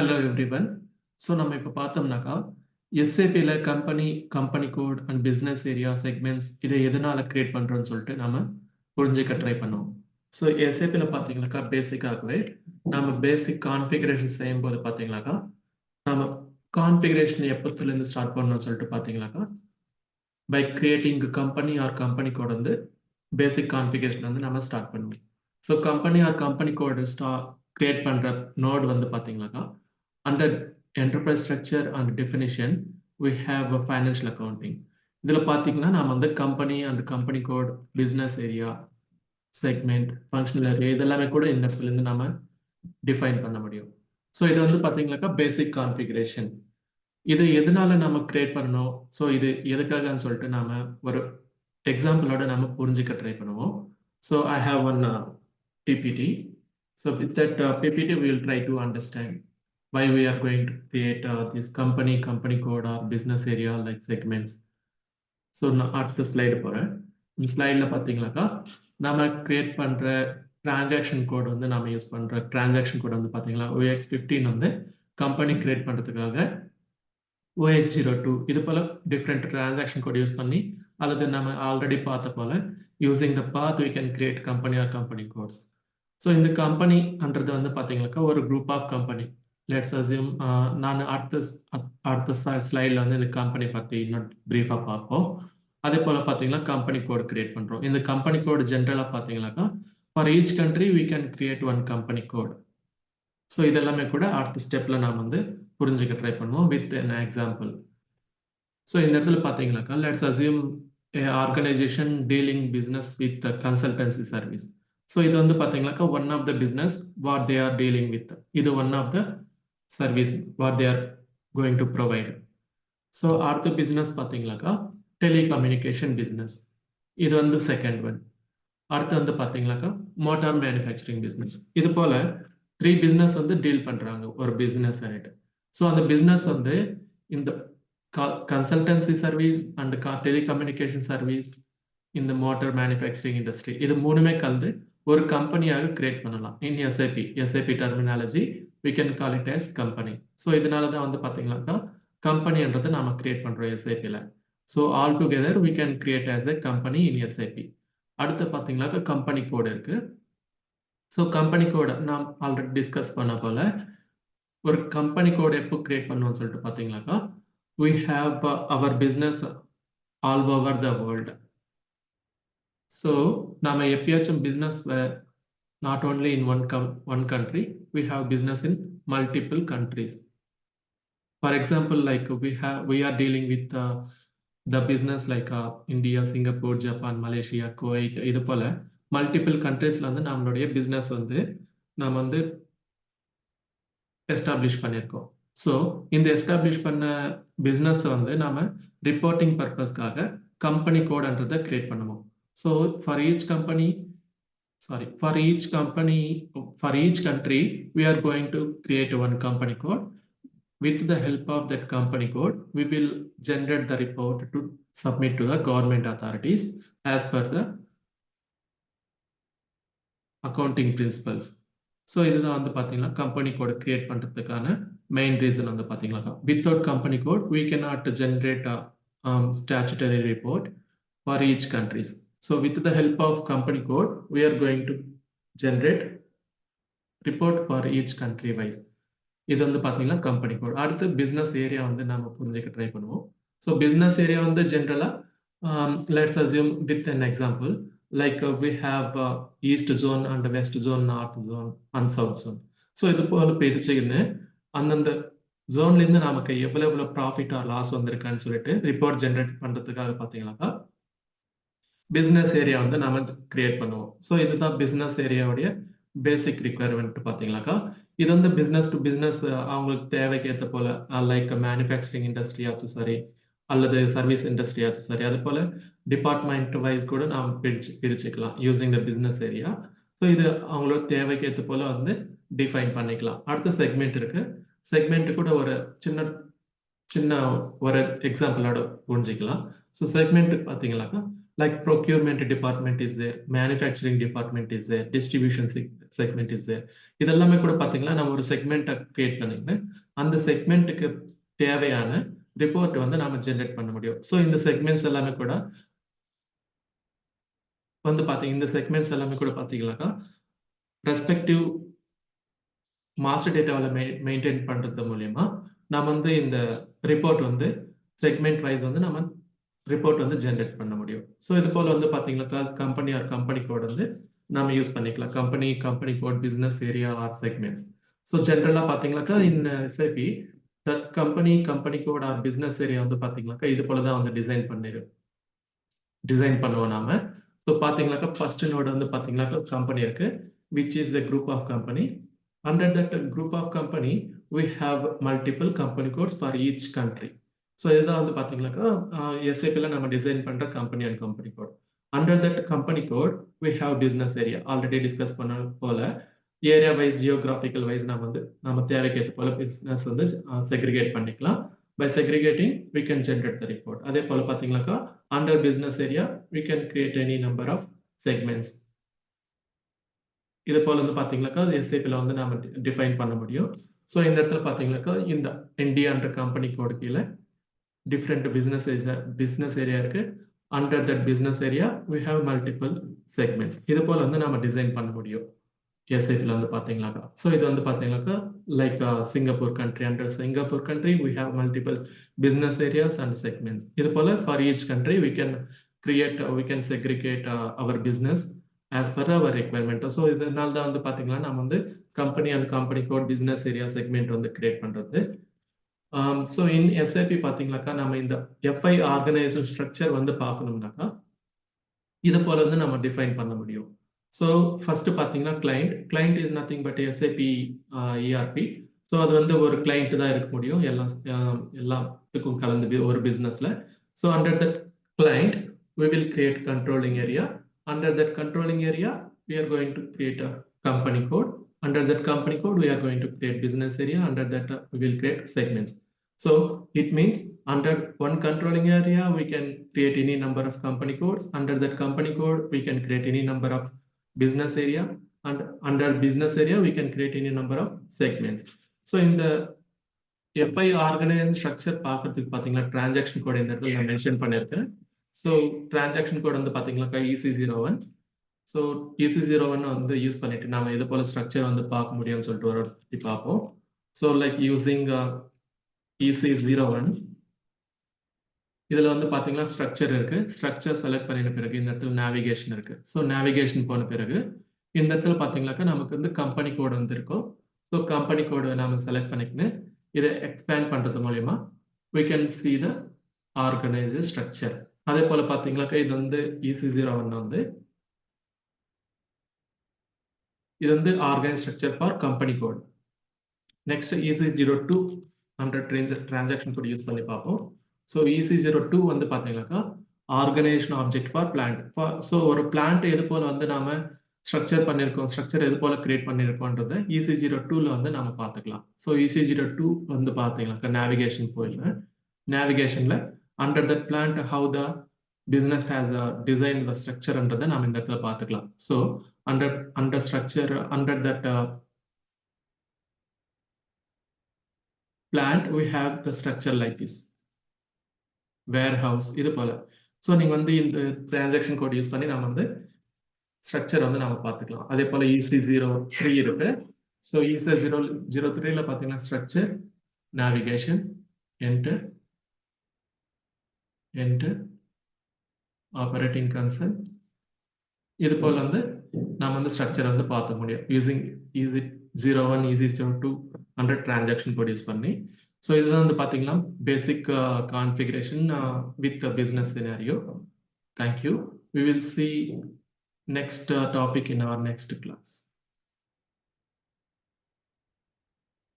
Hello everyone. So நம்ம இப்போ பார்த்தோம்னாக்கா, எஸ்ஏபில company code and business area segments இதை எதனால கிரியேட் பண்றோம்னு சொல்லிட்டு நாம புரிஞ்சுக்க ட்ரை பண்ணுவோம். ஸோ எஸ்ஏபில பார்த்தீங்கன்னாக்கா பேசிக்காகவே நம்ம பேசிக் கான்ஃபிகரேஷன் செய்யும்போது பார்த்தீங்கன்னாக்கா, நம்ம கான்ஃபிகரேஷன் எப்பத்துலேருந்து ஸ்டார்ட் பண்ணணும்னு சொல்லிட்டு பார்த்தீங்கன்னாக்கா, by creating company or company code வந்து பேசிக் கான்ஃபிகரேஷன் வந்து நம்ம ஸ்டார்ட் பண்ணுவோம். So company or company code create பண்ற நோட் வந்து பார்த்தீங்கன்னாக்கா, under enterprise structure and definition we have a financial accounting. இதில் பார்த்தீங்கன்னா நாம வந்து company and company code, business area, segment, functional area இதெல்லாமே கூட இந்த இடத்துல இருந்து நாம டிஃபைன் பண்ண முடியும். ஸோ இது வந்து பார்த்தீங்கன்னாக்கா பேசிக் கான்ஃபிகரேஷன். இது எதனால நம்ம கிரியேட் பண்ணணும், ஸோ இது எதுக்காகன்னு சொல்லிட்டு நாம ஒரு எக்ஸாம்பிளோட நாம புரிஞ்சுக்க ட்ரை பண்ணுவோம். So I have one PPT. So with that PPT we will try to understand why we are going to create this company code or business area like segments. So நான் அடுத்த ஸ்லைடு போறேன். இந்த ஸ்லைட்ல பார்த்தீங்கன்னாக்கா நாம create பண்ற transaction code வந்து நாம use பண்ற டிரான்சாக்ஷன் கோட் வந்து பார்த்தீங்கன்னா OX15 வந்து கம்பெனி கிரியேட் பண்றதுக்காக, OX02 இது போல டிஃப்ரெண்ட் டிரான்சாக்ஷன் கோட் யூஸ் பண்ணி, அல்லது நம்ம ஆல்ரெடி பார்த்த போல using the path we can create company or company codes. So இந்த கம்பெனின்றது வந்து பார்த்தீங்கன்னாக்கா ஒரு group of company. Let's assume நான் அடுத்த ஸ்லைடில் வந்து இந்த கம்பெனி பற்றி இன்னும் ப்ரீஃபாக பார்ப்போம். அதே போல் பார்த்தீங்கன்னா கம்பெனி கோட் கிரியேட் பண்ணுறோம். இந்த கம்பெனி கோட் ஜென்ரலாக பார்த்தீங்கன்னாக்கா for each country we can create one company code. So இதெல்லாமே கூட அடுத்த ஸ்டெப்பில் நாம் வந்து புரிஞ்சுக்க ட்ரை பண்ணுவோம் வித் an எக்ஸாம்பிள். ஸோ இந்த இடத்துல பார்த்தீங்கன்னாக்கா let's assume organization dealing business with consultancy service. So இது வந்து பார்த்தீங்கன்னாக்கா one of the business what they are dealing with, இது one of the service what they are going to provide. So அடுத்த business பார்த்தீங்கன்னாக்கா telecommunication business, இது வந்து second one. அடுத்து வந்து பார்த்தீங்கன்னாக்கா மோட்டார் மேனுஃபேக்சரிங் பிஸ்னஸ். இது போல 3 பிஸ்னஸ் வந்து டீல் பண்ணுறாங்க ஒரு பிஸ்னஸ் ஆகிட்டு. ஸோ அந்த பிஸ்னஸ் வந்து இந்த consultancy service and telecommunication service, இந்த மோட்டார் மேனுஃபேக்சரிங் இண்டஸ்ட்ரி, இது மூணுமே கலந்து ஒரு கம்பெனியாக கிரியேட் பண்ணலாம். In SAP terminology we can call it as company. So இதனால தான் வந்து பார்த்தீங்கன்னாக்கா கம்பெனின்றதை நாம கிரியேட் பண்றோம் எஸ்ஏபியில். So all together we can create as a company in SAP. அடுத்து பார்த்தீங்கன்னாக்கா கம்பெனி கோடு இருக்கு. ஸோ கம்பெனி கோடை நாம் ஆல்ரெடி டிஸ்கஸ் பண்ண போல ஒரு கம்பெனி கோடை எப்போ கிரியேட் பண்ணுவோம்னு சொல்லிட்டு பார்த்தீங்கன்னாக்கா we have our business all over the world. So நாம எப்பயாச்சும் business not only in one country, we have business in multiple countries. For example, like we are dealing with the business like India, Singapore, Japan, Malaysia, Kuwait, இது போல multiple கண்ட்ரீஸ்ல வந்து நம்மளுடைய business வந்து நாம் வந்து establish பண்ணியிருக்கோம். ஸோ இந்த establish பண்ண பிஸ்னஸ் வந்து நாம ரிப்போர்ட்டிங் பர்பஸ்க்காக கம்பெனி கோடுன்றதை கிரியேட் பண்ணுவோம். So for each country we are going to create one company code. With the help of that company code we will generate the report to submit to the government authorities as per the accounting principles. So இதுதான் வந்து பார்த்தீங்கன்னா company code create பண்ணுறதுக்கான main reason வந்து பார்த்தீங்கன்னா without company code we cannot generate a statutory report for each countries. So with the help of company code we are going to generate report for each country wise. இது வந்து பார்த்தீங்கன்னா company code. அடுத்து business area வந்து நாம புரிஞ்சுக்க try பண்ணுவோம். So business area வந்து ஜென்ரலாக let's assume with an example like we have east zone and west zone, north zone and south zone. So இது போல பிரிச்சுக்கின்னு அந்தந்த ஜோன்லேருந்து நமக்கு எவ்வளவு ப்ராஃபிட் ஆர் லாஸ் வந்திருக்கான்னு சொல்லிட்டு ரிப்போர்ட் ஜென்ரேட் பண்ணுறதுக்காக பார்த்தீங்கன்னாக்கா பிஸ்னஸ் ஏரியா வந்து நாம கிரியேட் பண்ணுவோம். ஸோ இதுதான் பிஸ்னஸ் ஏரியாவுடைய பேசிக் ரிக்குவயர்மெண்ட் பார்த்தீங்கன்னாக்கா. இது வந்து பிஸ்னஸ் டு பிஸ்னஸ் அவங்களுக்கு தேவைக்கு ஏற்ற போல லைக் மேனுஃபேக்சரிங் இண்டஸ்ட்ரி ஆச்சும் சரி, அல்லது சர்வீஸ் இண்டஸ்ட்ரி ஆச்சும் சரி, அது போல டிபார்ட்மெண்ட் வைஸ் கூட நாம் பிரிச்சுக்கலாம் using the business area. So இது அவங்களோட தேவைக்கு ஏற்ற போல வந்து டிஃபைன் பண்ணிக்கலாம். அடுத்த செக்மெண்ட் இருக்கு. செக்மெண்ட் கூட ஒரு சின்ன ஒரு எக்ஸாம்பிளோட புரிஞ்சிக்கலாம். ஸோ செக்மெண்ட் பார்த்தீங்கன்னாக்கா like procurement department is there, manufacturing department is there, distribution segment is there. இதெல்லாமே கூட பாத்தீங்கன்னா நம்ம ஒரு செக்மெண்ட்டை கிரியேட் பண்ணிட்டு அந்த செக்மெண்ட்டுக்கு தேவையான ரிப்போர்ட் வந்து நாம ஜெனரேட் பண்ண முடியும். ஸோ இந்த செக்மெண்ட்ஸ் எல்லாமே கூட வந்து பாத்தீங்க இந்த செக்மெண்ட்ஸ் எல்லாமே கூட பாத்தீங்கன்னாக்கா ரெஸ்பெக்டிவ் மாஸ்டர் டேட்டாவில் மெயின்டைன் பண்றது மூலியமா நம்ம வந்து இந்த ரிப்போர்ட் வந்து செக்மெண்ட் வைஸ் வந்து நம்ம ரிப்போர்ட் வந்து ஜென்ரேட் பண்ண முடியும். ஸோ இது போல வந்து பாத்தீங்கன்னாக்கா கம்பெனி ஆர் கம்பெனி கோட் வந்து நம்ம யூஸ் பண்ணிக்கலாம். Company code, business area or segments. So ஜென்ரலா பாத்தீங்கன்னாக்கா இந்த SAP that company code or business area வந்து பாத்தீங்கன்னாக்கா இது போல தான் வந்து டிசைன் பண்ணுவோம் நாம. ஸோ பாத்தீங்கன்னாக்கா ஃபர்ஸ்ட் நோட் வந்து பாத்தீங்கன்னாக்கா கம்பெனி இருக்கு, which is the group of company. Under that group of company, we have multiple company codes for each country. So இதுதான் வந்து பாத்தீங்கன்னாக்கா SAP-ல நம்ம டிசைன் பண்ற company and company code. Under that company code, we have business area. Already discuss பண்ண போல area wise, geographical wise நம்ம தேவைக்கு ஏற்ற போல பிசினஸ் வந்து செக்ரிகேட் பண்ணிக்கலாம். By segregating, we can generate the report. அதே போல பாத்தீங்கன்னாக்கா under business area, we can create any number of segments. இது போல வந்து பாத்தீங்கன்னாக்கா எஸ்ஏபில வந்து நாம டிஃபைன் பண்ண முடியும். ஸோ இந்த இடத்துல பாத்தீங்கன்னாக்கா இந்த இந்தியான்ற கம்பெனி கோடு கீழே டிஃப்ரெண்ட் பிசினஸ் ஏரியா இருக்கு. Under that business area we have multiple segments. இது போல வந்து நாம டிசைன் பண்ண முடியும் எஸ்ஏபில வந்து பாத்தீங்கன்னாக்கா. ஸோ இது வந்து பாத்தீங்கன்னாக்கா like Singapore country, under Singapore country we have multiple business areas and segments. இது போல for each country we can segregate our business as per our requirement. So இதனால தான் வந்து பாத்தீங்கன்னா நம்ம வந்து company and company code, business area, segment வந்து create பண்றது. ஸோ இன் எஸ்ஐபி பாத்தீங்கன்னாக்கா நம்ம இந்த எஃப்ஐ ஆர்கனைசேஷன் ஸ்ட்ரக்சர் வந்து பார்க்கணும்னாக்கா இது போல வந்து நம்ம டிஃபைன் பண்ண முடியும். ஸோ ஃபர்ஸ்ட் பாத்தீங்கன்னா client is nothing but SIP ERP. So அது வந்து ஒரு கிளைண்ட் தான் இருக்க முடியும் எல்லாத்துக்கும் கலந்து ஒரு பிசினஸ்ல. So under that client we will create controlling area. Under that controlling area, we are going to create a company code. Under that company code, we are going to create business area. Under that, we will create segments. So it means under one controlling area, we can create any number of company codes. Under that company code, we can create any number of business area. And under business area, we can create any number of segments. So in the FI organization structure பார்க்கிறதுக்கு பாத்தீங்கன்னா transaction code இந்த இடத்துல நான் mention பண்ணிருக்கேன். So transaction code வந்து பாத்தீங்கன்னாக்கா EC01. So EC01 வந்து use பண்ணிட்டு நாம இது போல ஸ்ட்ரக்சர் வந்து பார்க்க முடியும்னு சொல்லிட்டு ஒரு பார்ப்போம். ஸோ லைக் யூசிங் EC01 இதுல வந்து பாத்தீங்கன்னா ஸ்ட்ரக்சர் இருக்கு. ஸ்ட்ரக்சர் செலக்ட் பண்ணின பிறகு இந்த இடத்துல நேவிகேஷன் இருக்கு. ஸோ நேவிகேஷன் போன பிறகு இந்த இடத்துல பாத்தீங்கன்னாக்கா நமக்கு வந்து கம்பெனி கோடு வந்து இருக்கும். ஸோ கம்பெனி கோடு நாம செலக்ட் பண்ணிக்கின்னு இதை எக்ஸ்பேண்ட் பண்றது மூலியமா we can see the organized structure. அதே போல பாத்தீங்கன்னாக்கா இது வந்து EC01 வந்து இது வந்து organise structure for company code. Next EC02 under transaction code use பண்ணி பார்ப்போம். ஸோ EC02 வந்து பாத்தீங்கன்னாக்கா organisation object for plant. So ஒரு பிளான்ட் எது போல வந்து நாம ஸ்ட்ரக்சர் பண்ணிருக்கோம், ஸ்ட்ரக்சர் எது போல கிரியேட் பண்ணிருக்கோன்றத EC02ல வந்து நாம பார்த்துக்கலாம். ஸோ EC02 வந்து பாத்தீங்கன்னாக்கா நேவிகேஷன் போயிடுங்க. நேவிகேஷன்ல under that plant how the business has designed the structure என்றதை நாம இந்த இடத்துல பார்த்துக்கலாம். So under structure, under that plant we have the structure like this, warehouse இது போல. ஸோ நீங்க வந்து இந்த டிரான்சாக்ஷன் கோட் யூஸ் பண்ணி நாம வந்து ஸ்ட்ரக்சர் வந்து நாம பார்த்துக்கலாம். அதே போல EC03 இருக்கு. ஸோ EC03ல பாத்தீங்கன்னா structure, navigation, enter, operating console இது போல வந்து நாம வந்து ஸ்ட்ரக்சர் வந்து பார்க்க முடியும் using EC01, EC02 under transaction code use பண்ணி. ஸோ இதுதான் வந்து பாத்தீங்கன்னா basic configuration with business scenario. Thank you. We will see next topic in our next class.